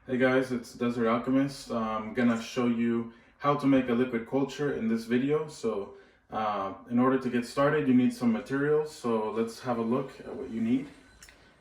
Hey guys, it's Desert Alchemist. I'm gonna show you how to make a liquid culture in this video. In order to get started, you need some materials. So let's have a look at what you need.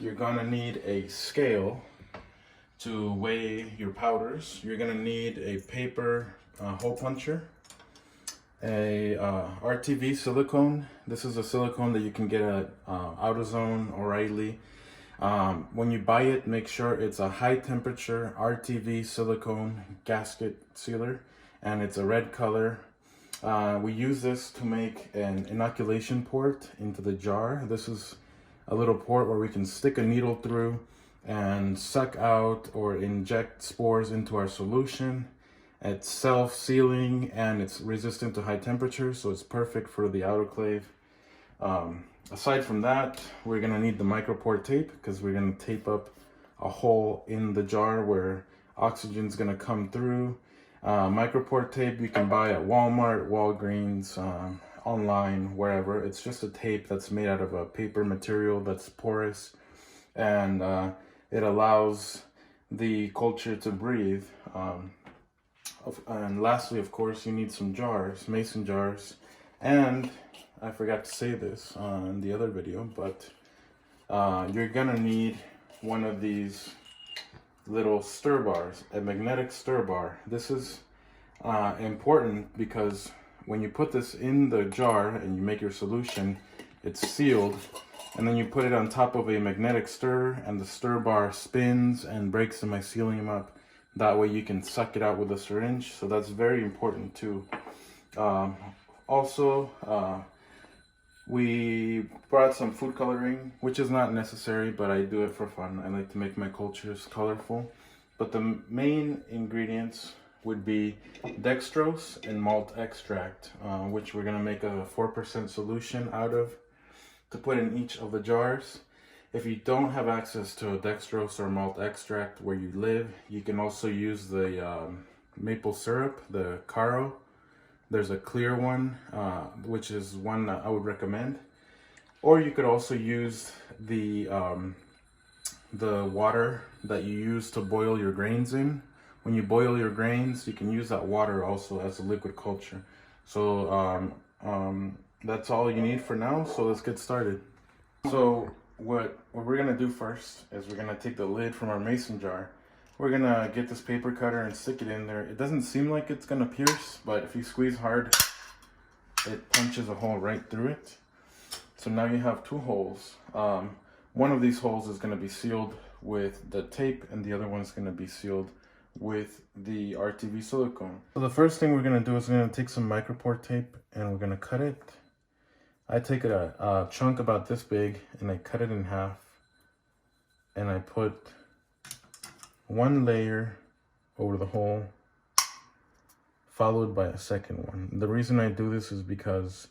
You're gonna need a scale to weigh your powders. You're gonna need a paper hole puncher, a RTV silicone. This is a silicone that you can get at AutoZone, O'Reilly. When you buy it, make sure it's a high temperature RTV silicone gasket sealer and it's a red color. We use this to make an inoculation port into the jar. This is a little port where we can stick a needle through and suck out or inject spores into our solution. It's self-sealing and it's resistant to high temperatures, so it's perfect for the autoclave. Aside from that, we're gonna need the micropore tape because we're gonna tape up a hole in the jar where oxygen's gonna come through. Micropore tape you can buy at Walmart, Walgreens, online, wherever. It's just a tape that's made out of a paper material that's porous, and it allows the culture to breathe. And lastly, of course, you need some jars, mason jars, and I forgot to say this in the other video, but you're gonna need one of these little stir bars, a magnetic stir bar. This is important because when you put this in the jar and you make your solution, it's sealed, and then you put it on top of a magnetic stir and the stir bar spins and breaks the mycelium up. That way you can suck it out with a syringe, so that's very important too. We brought some food coloring, which is not necessary, but I do it for fun. I like to make my cultures colorful. But the main ingredients would be dextrose and malt extract, which we're gonna make a 4% solution out of to put in each of the jars. If you don't have access to a dextrose or malt extract where you live, you can also use the maple syrup, the Caro. There's a clear one, which is one that I would recommend. Or you could also use the water that you use to boil your grains in. When you boil your grains, you can use that water also as a liquid culture. So that's all you need for now. So let's get started. So what we're gonna do first is we're gonna take the lid from our mason jar. We're gonna get this paper cutter and stick it in there. It doesn't seem like it's gonna pierce, but if you squeeze hard, it punches a hole right through it. So now you have two holes. One of these holes is gonna be sealed with the tape and the other one is gonna be sealed with the RTV silicone. So the first thing we're gonna do is we're gonna take some micropore tape and we're gonna cut it. I take a chunk about this big and I cut it in half and I put one layer over the hole, followed by a second one. The reason I do this is because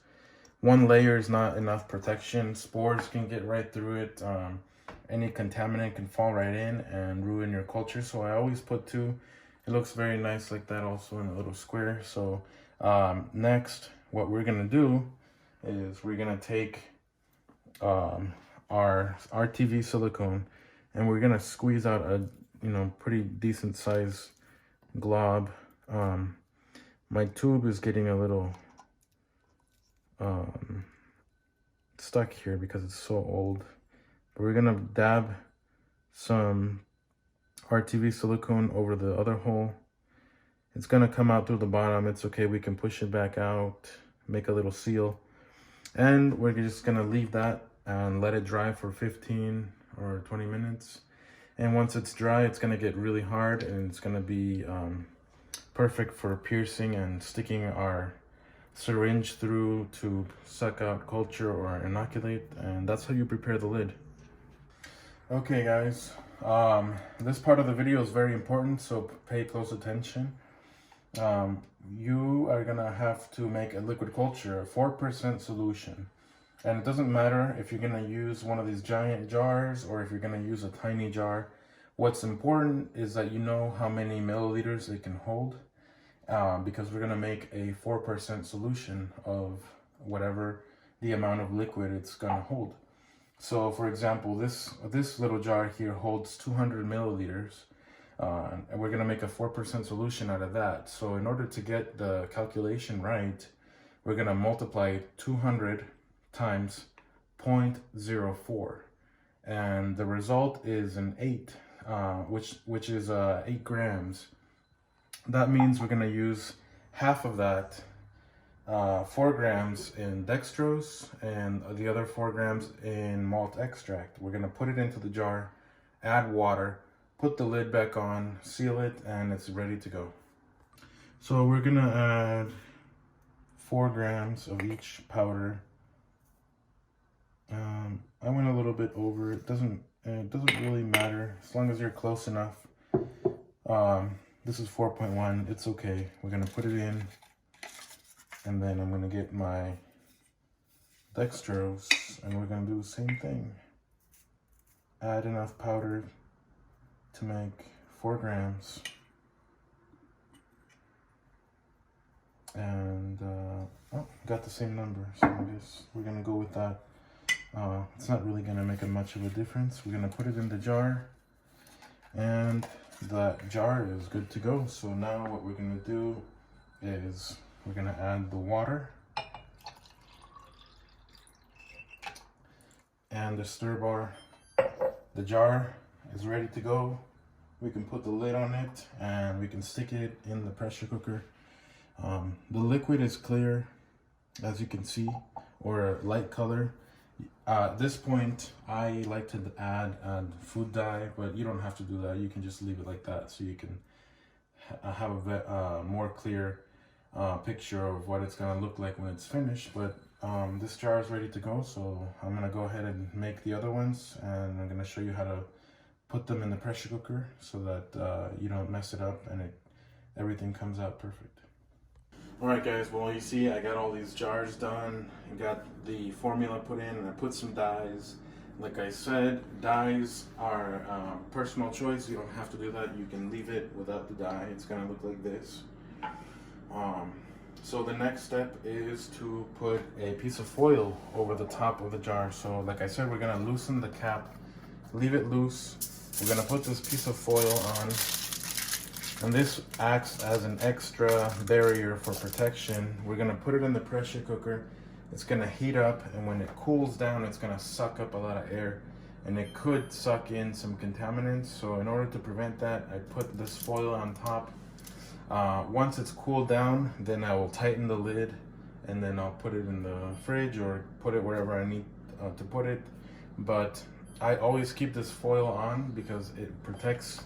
one layer is not enough protection. Spores can get right through it. Any contaminant can fall right in and ruin your culture. So I always put two. It looks very nice like that also in a little square. So next, what we're gonna do is we're gonna take our RTV silicone and we're gonna squeeze out a pretty decent size glob. My tube is getting a little stuck here because it's so old. But we're gonna dab some RTV silicone over the other hole. It's gonna come out through the bottom. It's okay, we can push it back out, make a little seal. And we're just gonna leave that and let it dry for 15 or 20 minutes. And once it's dry, it's gonna get really hard and it's gonna be perfect for piercing and sticking our syringe through to suck out culture or inoculate. And that's how you prepare the lid. Okay guys, this part of the video is very important, so pay close attention. You are gonna have to make a liquid culture, a 4% solution. And it doesn't matter if you're gonna use one of these giant jars or if you're gonna use a tiny jar. What's important is that you know how many milliliters it can hold, because we're gonna make a 4% solution of whatever the amount of liquid it's gonna hold. So for example, this little jar here holds 200 milliliters. And we're gonna make a 4% solution out of that. So in order to get the calculation right, we're gonna multiply 200 times 0.04. And the result is an 8, which is 8 grams. That means we're gonna use half of that, 4 grams in dextrose and the other 4 grams in malt extract. We're gonna put it into the jar, add water, put the lid back on, seal it, and it's ready to go. So we're gonna add 4 grams of each powder. I went a little bit over. It doesn't really matter as long as you're close enough. This is 4.1. It's okay. We're gonna put it in, and then I'm gonna get my dextrose, and we're gonna do the same thing. Add enough powder to make 4 grams. And got the same number, so I guess we're gonna go with that. It's not really gonna make much of a difference. We're gonna put it in the jar, and that jar is good to go. So now what we're gonna do is we're gonna add the water and the stir bar. The jar is ready to go. We can put the lid on it and we can stick it in the pressure cooker. The liquid is clear, as you can see, or light color. At this point, I like to add food dye, but you don't have to do that. You can just leave it like that, so you can have a more clear picture of what it's gonna look like when it's finished. But this jar is ready to go, so I'm gonna go ahead and make the other ones, and I'm gonna show you how to put them in the pressure cooker so that you don't mess it up and everything comes out perfect. Alright guys, well you see I got all these jars done and got the formula put in, and I put some dyes. Like I said, dyes are personal choice. You don't have to do that. You can leave it without the dye. It's gonna look like this. So the next step is to put a piece of foil over the top of the jar. So like I said, we're gonna loosen the cap, leave it loose. We're gonna put this piece of foil on, and this acts as an extra barrier for protection. We're gonna put it in the pressure cooker. It's gonna heat up, and when it cools down, it's gonna suck up a lot of air, and it could suck in some contaminants. So in order to prevent that, I put this foil on top. Once it's cooled down, then I will tighten the lid, and then I'll put it in the fridge or put it wherever I need to put it. But I always keep this foil on because it protects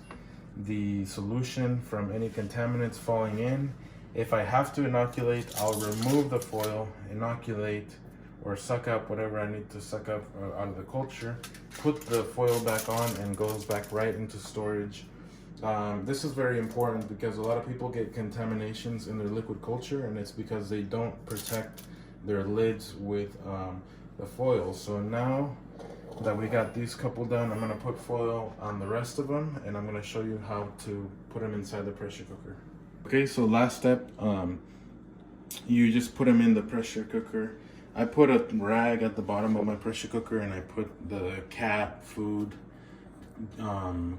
the solution from any contaminants falling in. If I have to inoculate, I'll remove the foil, inoculate, or suck up whatever I need to suck up out of the culture, put the foil back on, and goes back right into storage. This is very important because a lot of people get contaminations in their liquid culture, and it's because they don't protect their lids with the foil. So now that we got these couple done, I'm gonna put foil on the rest of them, and I'm gonna show you how to put them inside the pressure cooker. Okay, so last step, you just put them in the pressure cooker. I put a rag at the bottom of my pressure cooker, and I put the cat food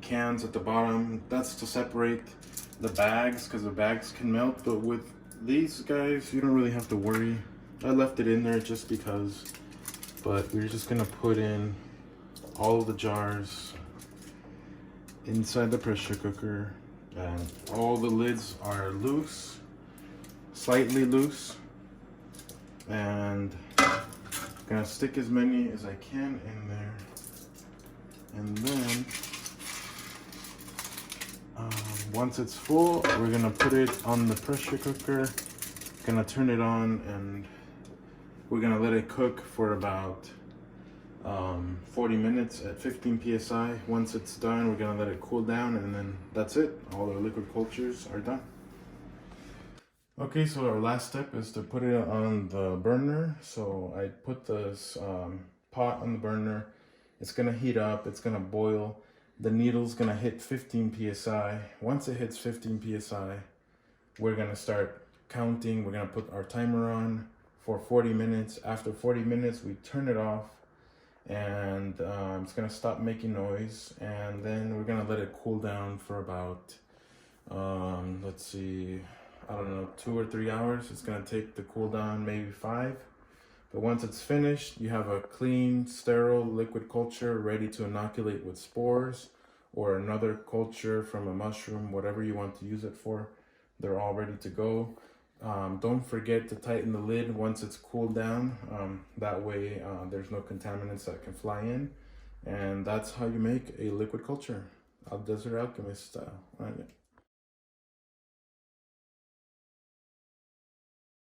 cans at the bottom. That's to separate the bags, because the bags can melt. But with these guys, you don't really have to worry. I left it in there just because, but we're just gonna put in all of the jars inside the pressure cooker, and all the lids are loose, slightly loose, and I'm gonna stick as many as I can in there. And then once it's full, we're gonna put it on the pressure cooker, gonna turn it on, and we're gonna let it cook for about 40 minutes at 15 psi. Once it's done, we're gonna let it cool down, and then that's it. All our liquid cultures are done. Okay, so our last step is to put it on the burner. So I put this pot on the burner. It's gonna heat up, it's gonna boil. The needle's gonna hit 15 psi. Once it hits 15 psi, we're gonna start counting. We're gonna put our timer on for 40 minutes. After 40 minutes, we turn it off, and it's gonna stop making noise, and then we're gonna let it cool down for about let's see, I don't know, 2 or 3 hours. It's gonna take the cool down, maybe 5. But once it's finished, you have a clean, sterile liquid culture ready to inoculate with spores or another culture from a mushroom, whatever you want to use it for. They're all ready to go. Don't forget to tighten the lid once it's cooled down. That way there's no contaminants that can fly in. And that's how you make a liquid culture, Desert Alchemist style. All right.